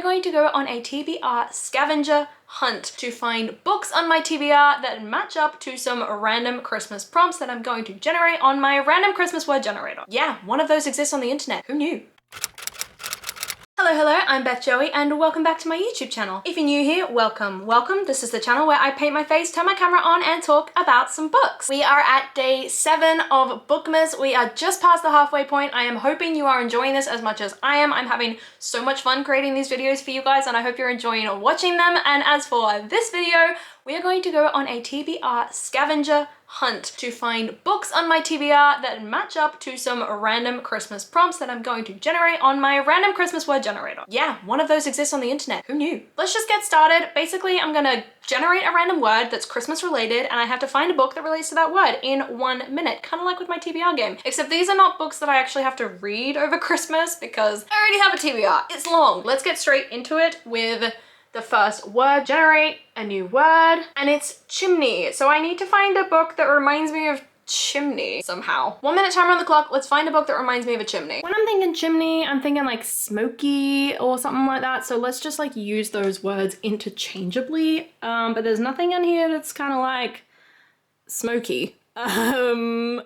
going to go on a TBR scavenger hunt to find books on my TBR that match up to some random Christmas prompts that I'm going to generate on my random Christmas word generator. Yeah, one of those exists on the internet. Who knew? Hello, I'm Beth Joey and welcome back to my YouTube channel. If you're new here, welcome. This is the channel where I paint my face, turn my camera on and talk about some books. We are at day 7 of Bookmas. We are just past the halfway point. I am hoping you are enjoying this as much as I am. I'm having so much fun creating these videos for you guys and I hope you're enjoying watching them. And as for this video, we are going to go on a TBR scavenger hunt to find books on my TBR that match up to some random Christmas prompts that I'm going to generate on my random Christmas word generator. Yeah, one of those exists on the internet. Who knew? Let's just get started. Basically, I'm gonna generate a random word that's Christmas related and I have to find a book that relates to that word in 1 minute, kind of like with my TBR game. Except these are not books that I actually have to read over Christmas because I already have a TBR. It's long. Let's get straight into it with the first word. Generate a new word and it's chimney. So I need to find a book that reminds me of chimney somehow. 1 minute timer on the clock. Let's find a book that reminds me of a chimney. When I'm thinking chimney, I'm thinking like smoky or something like that. So let's just like use those words interchangeably. But there's nothing in here that's kind of like smoky. Okay,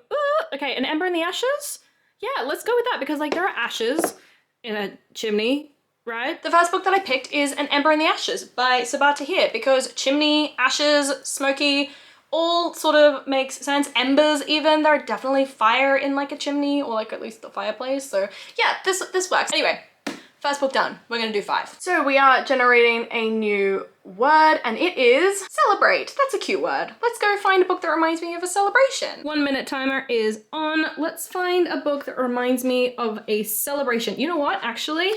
an ember in the ashes? Yeah, let's go with that because like there are ashes in a chimney. Right? The first book that I picked is An Ember in the Ashes by Sabat Tahir because chimney, ashes, smoky, all sort of makes sense. Embers even, there are definitely fire in like a chimney or like at least the fireplace. So yeah, this works. Anyway, first book done. We're gonna do 5. So we are generating a new word and it is celebrate. That's a cute word. Let's go find a book that reminds me of a celebration. 1 minute timer is on. Let's find a book that reminds me of a celebration. You know what, actually?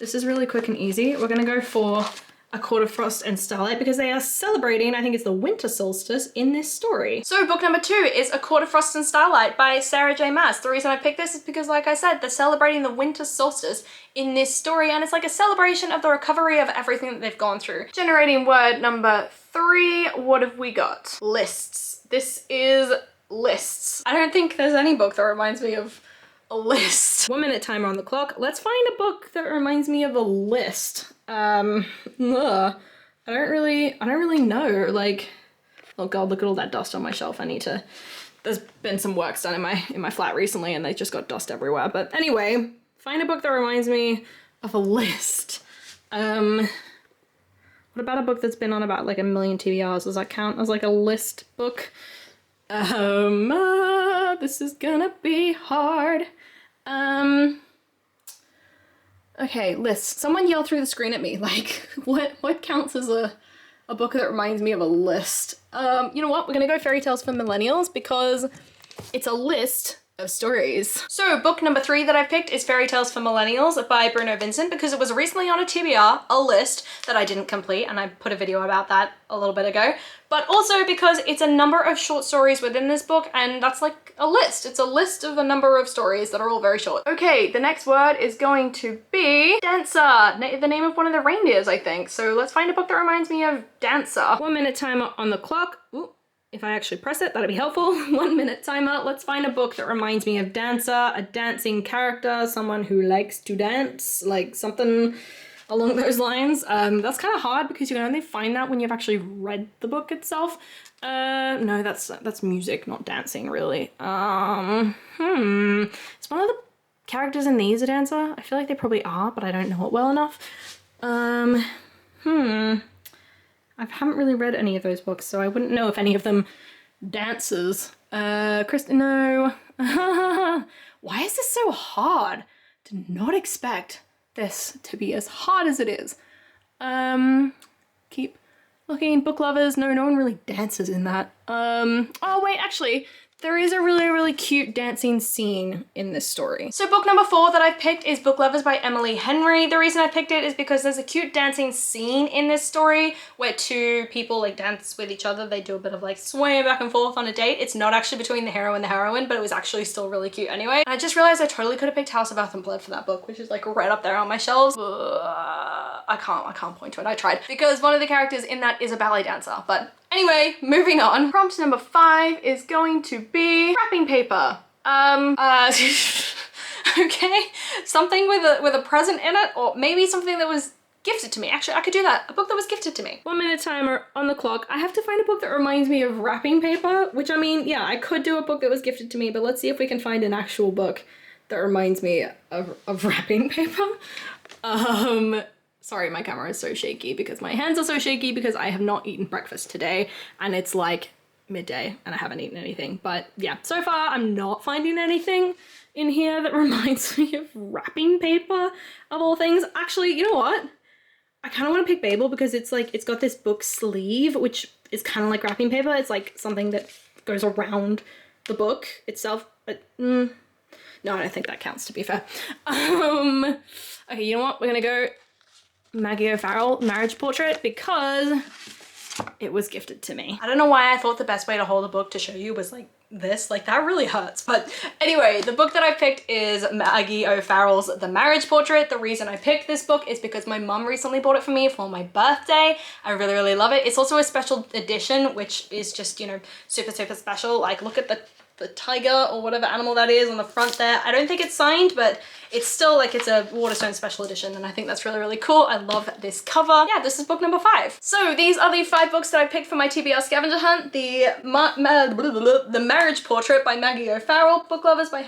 This is really quick and easy. We're gonna go for A Court of Frost and Starlight because they are celebrating, I think it's the winter solstice in this story. So book number 2 is A Court of Frost and Starlight by Sarah J Maas. The reason I picked this is because, like I said, they're celebrating the winter solstice in this story and it's like a celebration of the recovery of everything that they've gone through. Generating word number 3, what have we got? Lists. This is lists. I don't think there's any book that reminds me of a list. 1 minute timer on the clock. Let's find a book that reminds me of a list. I don't really know. Like, oh god, look at all that dust on my shelf. There's been some works done in my flat recently and they just got dust everywhere. But anyway, find a book that reminds me of a list. What about a book that's been on about like 1 million TBRs? Does that count as like a list book? This is gonna be hard. Okay, lists. Someone yell through the screen at me. Like, what counts as a book that reminds me of a list? You know what? We're gonna go Fairy Tales for Millennials because it's a list of stories. So book number 3 that I picked is Fairy Tales for Millennials by Bruno Vincent because it was recently on a TBR, a list that I didn't complete and I put a video about that a little bit ago, but also because it's a number of short stories within this book and that's like a list. It's a list of a number of stories that are all very short. Okay, the next word is going to be Dancer, the name of one of the reindeers, I think. So let's find a book that reminds me of Dancer. 1 minute timer on the clock. Ooh. If I actually press it, that'd be helpful. 1 minute timer. Let's find a book that reminds me of Dancer, a dancing character, someone who likes to dance, like something along those lines. That's kind of hard because you can only find that when you've actually read the book itself. No, that's music, not dancing, really. Is one of the characters in these a dancer? I feel like they probably are, but I don't know it well enough. I haven't really read any of those books, so I wouldn't know if any of them dances. Kristen, no. Why is this so hard? Did not expect this to be as hard as it is. Keep looking. Book lovers. No one really dances in that. Oh wait, actually, there is a really cute dancing scene in this story. So book number 4 that I've picked is Book Lovers by Emily Henry. The reason I picked it is because there's a cute dancing scene in this story where 2 people like dance with each other. They do a bit of like swaying back and forth on a date. It's not actually between the hero and the heroine, but it was actually still really cute anyway. And I just realized I totally could have picked House of Earth and Blood for that book, which is like right up there on my shelves. I can't point to it. I tried because one of the characters in that is a ballet dancer, but anyway, moving on. Prompt number 5 is going to be wrapping paper. Okay, something with a present in it, or maybe something that was gifted to me. Actually, I could do that. A book that was gifted to me. 1 minute timer on the clock. I have to find a book that reminds me of wrapping paper, which I mean, yeah, I could do a book that was gifted to me, but let's see if we can find an actual book that reminds me of wrapping paper. Sorry, my camera is so shaky because my hands are so shaky because I have not eaten breakfast today and it's like midday and I haven't eaten anything. But yeah, so far I'm not finding anything in here that reminds me of wrapping paper of all things. Actually, you know what? I kind of want to pick Babel because it's like, it's got this book sleeve, which is kind of like wrapping paper. It's like something that goes around the book itself. But, no, I don't think that counts, to be fair. Okay, you know what? We're gonna go Maggie O'Farrell Marriage Portrait because it was gifted to me. I don't know why I thought the best way to hold a book to show you was like this. Like, that really hurts. But anyway, the book that I picked is Maggie O'Farrell's The Marriage Portrait. The reason I picked this book is because my mum recently bought it for me for my birthday. I really, really love it. It's also a special edition, which is just, you know, super, super special. Like, look at the tiger or whatever animal that is on the front there. I don't think it's signed, but it's still like, it's a Waterstone special edition and I think that's really, really cool. I love this cover. Yeah, this is book number 5. So these are the 5 books that I picked for my TBR Scavenger Hunt. The Marriage Portrait by Maggie O'Farrell, Book Lovers by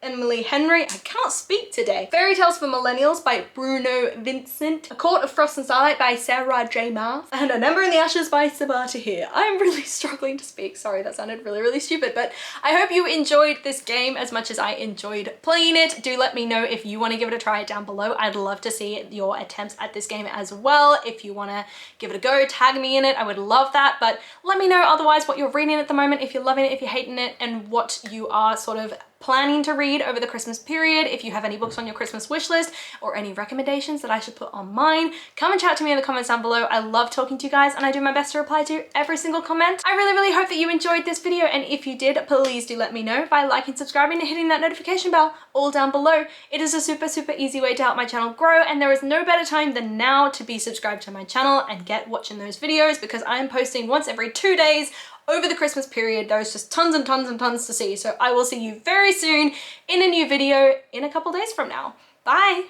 Emily Henry. I cannot speak today. Fairy Tales for Millennials by Bruno Vincent. A Court of Frost and Starlight by Sarah J. Maas. And An Ember in the Ashes by Sabaa Tahir. I'm really struggling to speak. Sorry, that sounded really, really stupid, but I hope you enjoyed this game as much as I enjoyed playing it. Do let me know if you want to give it a try down below. I'd love to see your attempts at this game as well. If you want to give it a go, tag me in it. I would love that. But let me know otherwise what you're reading at the moment, if you're loving it, if you're hating it, and what you are sort of planning to read over the Christmas period. If you have any books on your Christmas wish list or any recommendations that I should put on mine, come and chat to me in the comments down below. I love talking to you guys and I do my best to reply to every single comment. I really, really hope that you enjoyed this video, and if you did, please do let me know by liking, subscribing, and hitting that notification bell all down below. It is a super, super easy way to help my channel grow, and there is no better time than now to be subscribed to my channel and get watching those videos, because I am posting once every 2 days over the Christmas period. There's just tons and tons and tons to see. So I will see you very soon in a new video in a couple days from now. Bye.